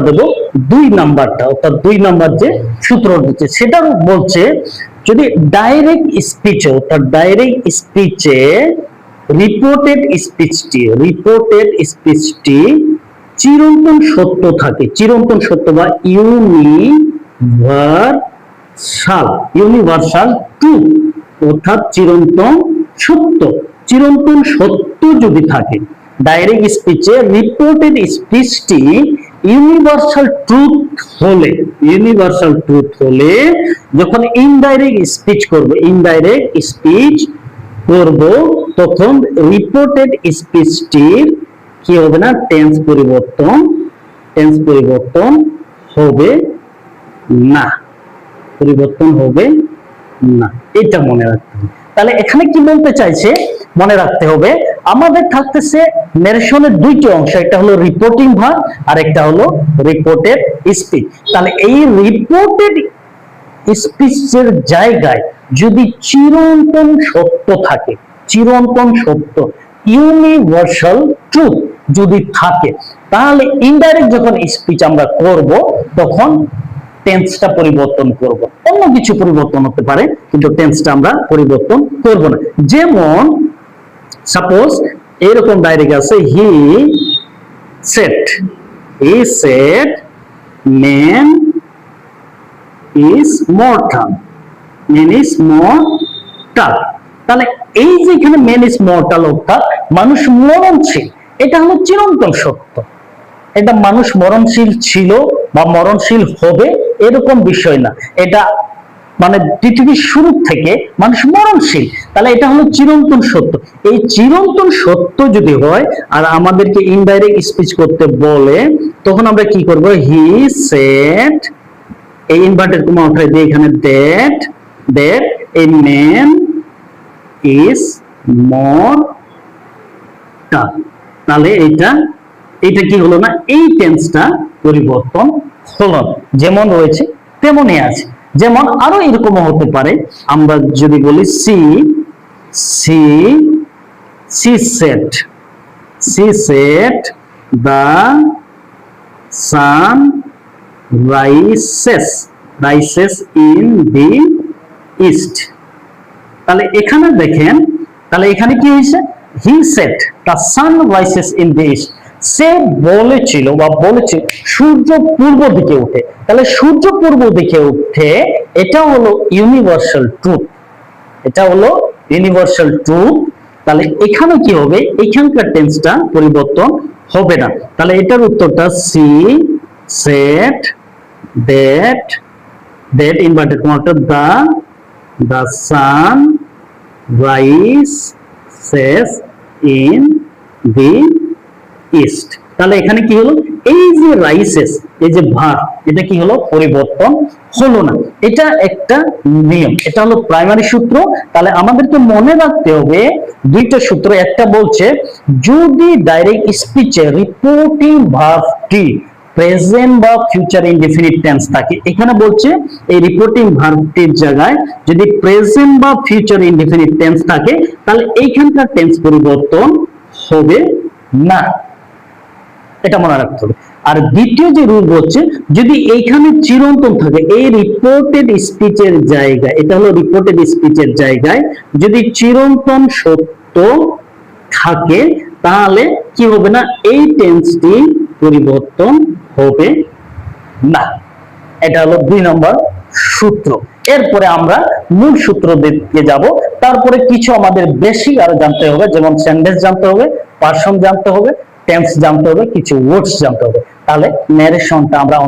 দেব 2 নাম্বারটা, অর্থাৎ 2 নাম্বার যে সূত্র দিচ্ছে সেটা বলছে যদি ডাইরেক্ট স্পিচে, অর্থাৎ ডাইরেক্ট স্পিচে রিপোর্টেড স্পিচটি চিরন্তন সত্য থাকে, চিরন্তন সত্য বা ইউনিভার্সাল ট্রুথ, অর্থাৎ চিরন্তন সত্য যদি থাকে, ডাইরেক্ট স্পিচে রিপোর্টেড স্পিচটি ইউনিভার্সাল ট্রুথ হলে যখন ইনডাইরেক্ট স্পিচ করব তখন রিপোর্টেড স্পিচটির কি হবে না, টেন্স পরিবর্তন হবে না, এটা মনে রাখতে হবে। তাহলে এখানে কি বলতে চাইছে মনে রাখতে হবে, আমাদের থাকতেছে ন্যারেশনের 2টি অংশ, একটা হলো রিপোর্টিং ভার্ব আর একটা হলো রিপোর্টেড স্পিচ। তাহলে এই রিপোর্টেড স্পিচের জায়গায় যদি চিরন্তন সত্য থাকে, ইউনিভার্সাল ট্রুথ যদি থাকে, তাহলে ইনডাইরেক্ট যখন স্পিচ আমরা করব তখন টেন্সটা পরিবর্তন করব, অন্য কিছু পরিবর্তন হতে পারে কিন্তু টেন্সটা আমরা পরিবর্তন করব না। যেমন সাপোজ এরকম ডাইরেক্ট আছে, he said man is mortal, তাহলে এই যে এখানে ম্যান ইজ মর্টাল অর্থাৎ মানুষ মরণশীল, এটা হলো চিরন্তন সত্য, এটা মানুষ মরণশীল ছিল বা মরণশীল হবে এরকম বিষয় না, এটা মানে পৃথিবীর শুরু থেকে মানুষ মরণশীল, তাহলে এটা হলো চিরন্তন সত্য। এই চিরন্তন সত্য যদি হয় আর আমাদেরকে ইনডাইরেক্ট স্পিচ করতে বলে তখন আমরা কি করব, হি সেড, এই ইনভার্টেড কমা উঠাই দিয়ে এখানে that a man is mortal, তাহলে এটা কি হলো না, এই টেন্সটা পরিবর্তন হলো, যেমন রয়েছে তেমনই আছে। যেমন আরো এরকম হতে পারে, আমরা যদি বলি she said the sun rises in the east, তাহলে এখানে দেখেন, তাহলে এখানে কি হয়েছে, he said the sun rises in the east, সে বলেছিল বা বলেছে সূর্য পূর্ব দিকে ওঠে, তাহলে সূর্য পূর্ব দিকে উঠে এটা হলো ইউনিভার্সাল ট্রুথ, তাহলে এখানে কি হবে, এখানকার টেন্সটা পরিবর্তন হবে না, তাহলে এটার উত্তরটা সি সেড দ্যাট ইনভার্টেড কমাটা the sun rises in the east, তাহলে এখানে কি হলো, এই যে রাইসেস, এই যে ভার্ব, এটা কি হলো, পরিবর্তন হলো না, এটা একটা নিয়ম, এটা হলো প্রাইমারি সূত্র। তাহলে আমাদেরকে মনে রাখতে হবে 2টা সূত্র, একটা বলছে যদি ডাইরেক্ট স্পিচে রিপোর্টিং ভার্বটি প্রেজেন্ট বা ফিউচার ইনডিফিনিট টেন্স থাকে, এখানে বলছে এই রিপোর্টিং ভার্বটির জায়গায় যদি প্রেজেন্ট বা ফিউচার ইনডিফিনিট টেন্স থাকে তাহলে এইখানকার টেন্স পরিবর্তন হবে না, এটা মনে রাখতে হবে। আর দ্বিতীয় যে রুল হচ্ছে যদি এইখানে চিরন্তন থাকে, এই রিপোর্টেড স্পিচের জায়গায়, এটা হলো রিপোর্টেড স্পিচের জায়গায় যদি চিরন্তন সত্য থাকে তাহলে কি হবে না, এই টেন্সটি পরিবর্তন হবে না, এটা হলো 2 নম্বর সূত্র। এরপরে আমরা মূল সূত্র দিকে যাব, তারপরে কিছু আমাদের বেশি আরো জানতে হবে, যেমন সেন্টেন্স জানতে হবে, পারসন জানতে হবে, টেন্স জানতে হবে, কিছু ওয়ার্ডস জানতে হবে, তাহলে ন্যারেশনটা আমরা